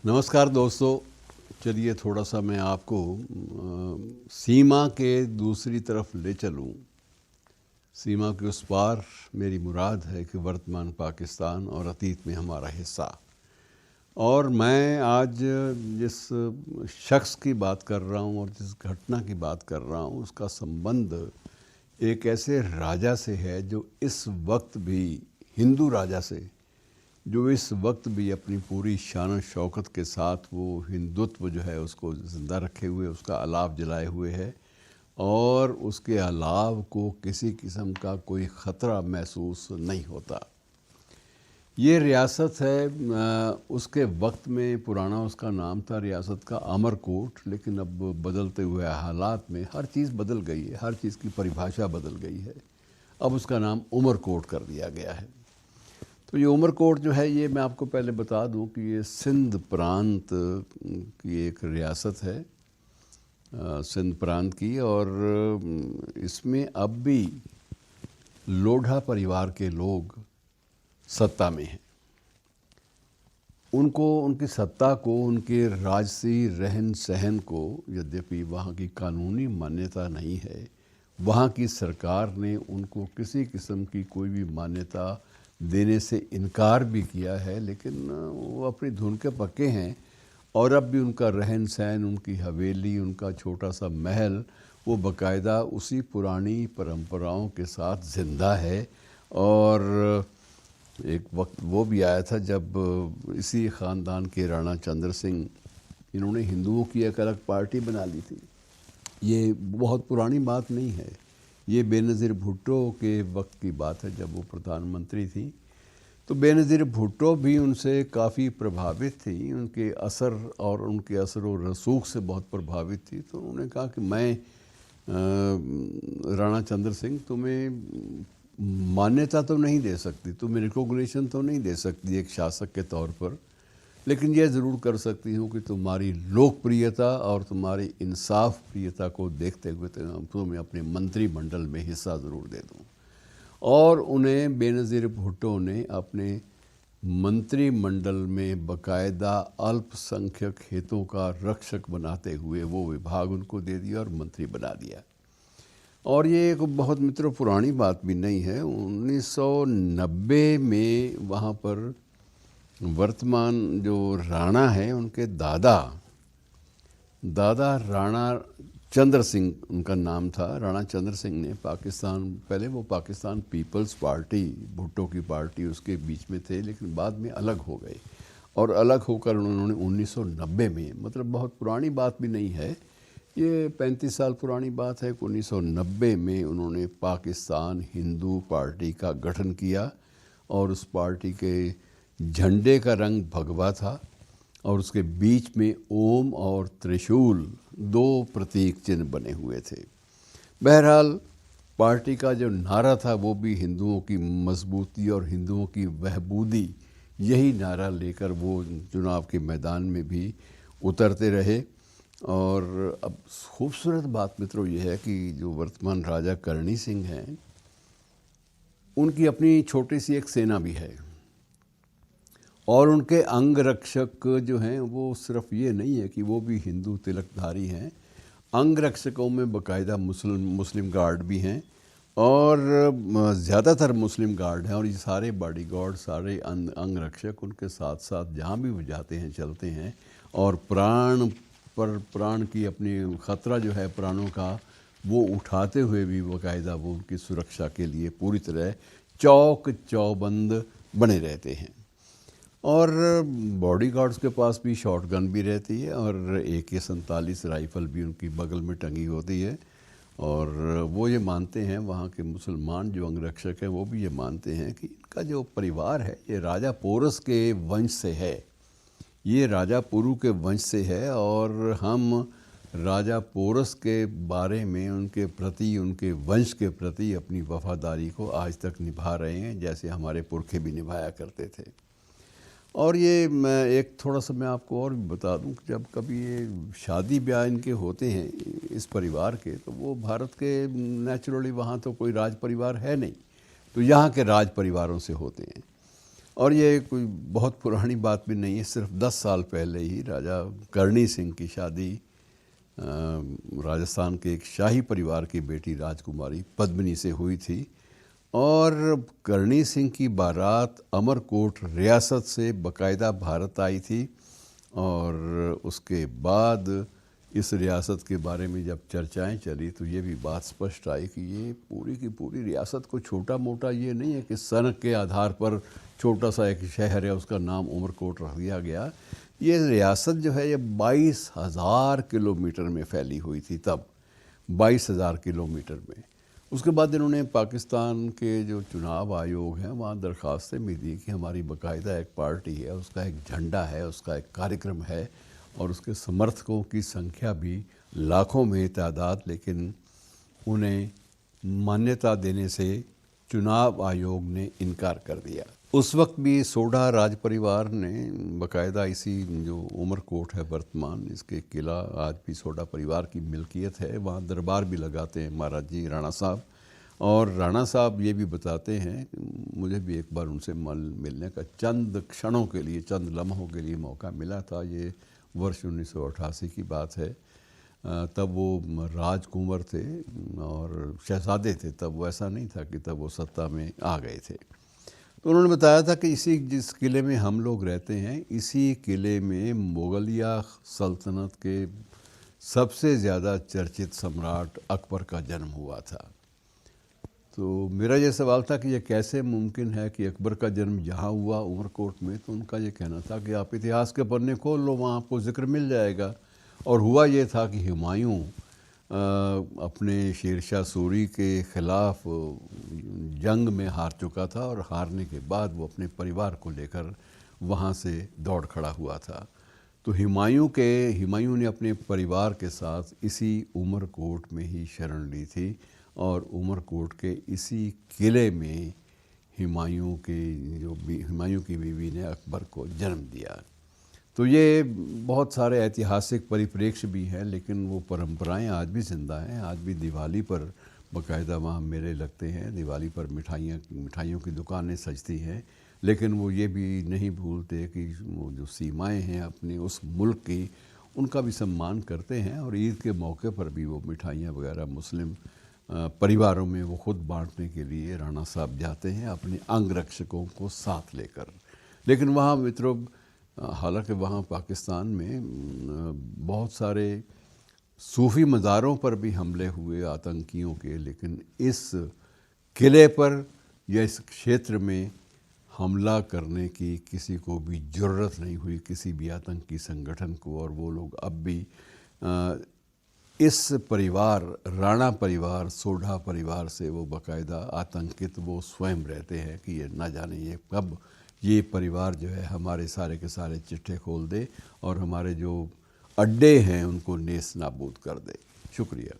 नमस्कार दोस्तों। चलिए थोड़ा सा मैं आपको सीमा के दूसरी तरफ ले चलूं। सीमा के उस पार मेरी मुराद है कि वर्तमान पाकिस्तान और अतीत में हमारा हिस्सा। और मैं आज जिस शख्स की बात कर रहा हूं और जिस घटना की बात कर रहा हूं उसका संबंध एक ऐसे राजा से है जो इस वक्त भी हिंदू राजा से, जो इस वक्त भी अपनी पूरी शान शौकत के साथ वो हिंदुत्व जो है उसको ज़िंदा रखे हुए, उसका अलाव जलाए हुए है और उसके अलाव को किसी किस्म का कोई ख़तरा महसूस नहीं होता। ये रियासत है, उसके वक्त में पुराना उसका नाम था रियासत का अमरकोट, लेकिन अब बदलते हुए हालात में हर चीज़ बदल गई है, हर चीज़ की परिभाषा बदल गई है। अब उसका नाम उमरकोट कर दिया गया है। तो ये उमरकोट जो है, ये मैं आपको पहले बता दूं कि ये सिंध प्रांत की एक रियासत है, सिंध प्रांत की। और इसमें अब भी लोढ़ा परिवार के लोग सत्ता में हैं। उनको, उनकी सत्ता को, उनके राजसी रहन सहन को, यद्यपि वहाँ की कानूनी मान्यता नहीं है, वहाँ की सरकार ने उनको किसी किस्म की कोई भी मान्यता देने से इनकार भी किया है, लेकिन वो अपनी धुन के पक्के हैं। और अब भी उनका रहन सहन, उनकी हवेली, उनका छोटा सा महल, वो बाकायदा उसी पुरानी परंपराओं के साथ ज़िंदा है। और एक वक्त वो भी आया था जब इसी ख़ानदान के राणा चंद्र सिंह, इन्होंने हिंदुओं की एक अलग पार्टी बना ली थी। ये बहुत पुरानी बात नहीं है, ये बेनज़ीर भुट्टो के वक्त की बात है जब वो प्रधानमंत्री थी। तो बेनज़ीर भुट्टो भी उनसे काफ़ी प्रभावित थी, उनके असर और उनके असर व रसूख से बहुत प्रभावित थी। तो उन्होंने कहा कि मैं राणा चंद्र सिंह तुम्हें मान्यता तो नहीं दे सकती, तुम्हें रिकॉग्निशन तो नहीं दे सकती एक शासक के तौर पर, लेकिन यह ज़रूर कर सकती हूँ कि तुम्हारी लोकप्रियता और तुम्हारी इंसाफ प्रियता को देखते हुए तुम्हें अपने मंत्रिमंडल में हिस्सा ज़रूर दे दूँ। और उन्हें बेनज़ीर भुट्टो ने अपने मंत्रिमंडल में बाकायदा अल्पसंख्यक हितों का रक्षक बनाते हुए वो विभाग उनको दे दिया और मंत्री बना दिया। और ये एक बहुत मित्रों पुरानी बात भी नहीं है। 1990 में वहाँ पर वर्तमान जो राणा हैं, उनके दादा राणा चंद्र सिंह उनका नाम था। राणा चंद्र सिंह ने पाकिस्तान, पहले वो पाकिस्तान पीपल्स पार्टी, भुट्टो की पार्टी, उसके बीच में थे, लेकिन बाद में अलग हो गए। और अलग होकर उन्होंने 1990 में, मतलब बहुत पुरानी बात भी नहीं है, ये 35 साल पुरानी बात है, 1990 में उन्होंने पाकिस्तान हिंदू पार्टी का गठन किया। और उस पार्टी के झंडे का रंग भगवा था और उसके बीच में ओम और त्रिशूल, दो प्रतीक चिन्ह बने हुए थे। बहरहाल पार्टी का जो नारा था वो भी हिंदुओं की मजबूती और हिंदुओं की बहबूदी, यही नारा लेकर वो चुनाव के मैदान में भी उतरते रहे। और अब खूबसूरत बात मित्रों ये है कि जो वर्तमान राजा करणी सिंह हैं, उनकी अपनी छोटी सी एक सेना भी है। और उनके अंग रक्षक जो हैं वो सिर्फ ये नहीं है कि वो भी हिंदू तिलकधारी हैं, अंग रक्षकों में बाकायदा मुस्लिम गार्ड भी हैं। और ज़्यादातर मुस्लिम गार्ड हैं। और ये सारे बॉडी गार्ड, सारे अंग रक्षक उनके साथ साथ जहाँ भी वो जाते हैं चलते हैं। और प्राण की अपनी ख़तरा जो है प्राणों का, वो उठाते हुए भी बाकायदा वो उनकी सुरक्षा के लिए पूरी तरह चौक चौबंद बने रहते हैं। और बॉडी गार्ड्स के पास भी शॉट गन भी रहती है और AK-47 राइफ़ल भी उनकी बगल में टंगी होती है। और वो ये मानते हैं, वहाँ के मुसलमान जो अंगरक्षक हैं वो भी ये मानते हैं कि इनका जो परिवार है ये राजा पोरस के वंश से है, ये राजा पुरु के वंश से है। और हम राजा पोरस के बारे में, उनके प्रति, उनके वंश के प्रति अपनी वफादारी को आज तक निभा रहे हैं, जैसे हमारे पुरखे भी निभाया करते थे। और ये मैं एक थोड़ा सा मैं आपको और भी बता दूं कि जब कभी ये शादी ब्याह इनके होते हैं इस परिवार के, तो वो भारत के नेचुरली वहाँ तो कोई राज परिवार है नहीं, तो यहाँ के राज परिवारों से होते हैं। और ये कोई बहुत पुरानी बात भी नहीं है, सिर्फ 10 साल पहले ही राजा करणी सिंह की शादी राजस्थान के एक शाही परिवार की बेटी राजकुमारी पद्मिनी से हुई थी। और करणी सिंह की बारात अमरकोट रियासत से बाकायदा भारत आई थी। और उसके बाद इस रियासत के बारे में जब चर्चाएं चली तो ये भी बात स्पष्ट आई कि ये पूरी की पूरी रियासत को छोटा मोटा ये नहीं है कि सन के आधार पर छोटा सा एक शहर है उसका नाम उमरकोट रख दिया गया। ये रियासत जो है ये 22,000 किलोमीटर में फैली हुई थी तब, 22,000 किलोमीटर में। उसके बाद इन्होंने पाकिस्तान के जो चुनाव आयोग हैं वहाँ दरख्वास्तें भी दी कि हमारी बाकायदा एक पार्टी है, उसका एक झंडा है, उसका एक कार्यक्रम है और उसके समर्थकों की संख्या भी लाखों में तादाद, लेकिन उन्हें मान्यता देने से चुनाव आयोग ने इनकार कर दिया। उस वक्त भी सोढ़ा राज परिवार ने बाकायदा इसी जो उमरकोट है वर्तमान, इसके किला आज भी सोढ़ा परिवार की मिल्कियत है। वहाँ दरबार भी लगाते हैं महाराज जी राणा साहब। और राणा साहब ये भी बताते हैं, मुझे भी एक बार उनसे मिलने का चंद क्षणों के लिए, चंद लम्हों के लिए मौका मिला था। ये वर्ष 1988 की बात है। तब वो राजकुंवर थे और शहजादे थे, तब वो ऐसा नहीं था कि तब वो सत्ता में आ गए थे। तो उन्होंने बताया था कि इसी जिस किले में हम लोग रहते हैं, इसी किले में मुगलिया सल्तनत के सबसे ज़्यादा चर्चित सम्राट अकबर का जन्म हुआ था। तो मेरा ये सवाल था कि ये कैसे मुमकिन है कि अकबर का जन्म यहाँ हुआ उमरकोट में। तो उनका ये कहना था कि आप इतिहास के पन्ने खोल लो, वहाँ आपको जिक्र मिल जाएगा। और हुआ ये था कि हुमायूं अपने शेरशाह सूरी के ख़िलाफ़ जंग में हार चुका था और हारने के बाद वो अपने परिवार को लेकर वहाँ से दौड़ खड़ा हुआ था। तो हुमायूं ने अपने परिवार के साथ इसी उमरकोट में ही शरण ली थी और उमरकोट के इसी किले में हुमायूं की बीवी ने अकबर को जन्म दिया। तो ये बहुत सारे ऐतिहासिक परिप्रेक्ष्य भी हैं, लेकिन वो परंपराएं आज भी ज़िंदा हैं। आज भी दिवाली पर बाकायदा वहाँ मेले लगते हैं, दिवाली पर मिठाइयों की दुकानें सजती हैं। लेकिन वो ये भी नहीं भूलते कि वो जो सीमाएं हैं अपने उस मुल्क की, उनका भी सम्मान करते हैं। और ईद के मौके पर भी वो मिठाइयाँ वगैरह मुस्लिम परिवारों में वो ख़ुद बांटने के लिए राणा साहब जाते हैं अपने अंगरक्षकों को साथ लेकर। लेकिन वहाँ मित्रों, हालांकि वहाँ पाकिस्तान में बहुत सारे सूफ़ी मज़ारों पर भी हमले हुए आतंकियों के, लेकिन इस किले पर या इस क्षेत्र में हमला करने की किसी को भी जुर्रत नहीं हुई, किसी भी आतंकी संगठन को। और वो लोग अब भी इस परिवार, राणा परिवार, सोढ़ा परिवार से वो बाकायदा आतंकित वो स्वयं रहते हैं कि ये ना जाने ये कब ये परिवार जो है हमारे सारे के सारे चिट्ठे खोल दे और हमारे जो अड्डे हैं उनको नेस्त नाबूद कर दे। शुक्रिया।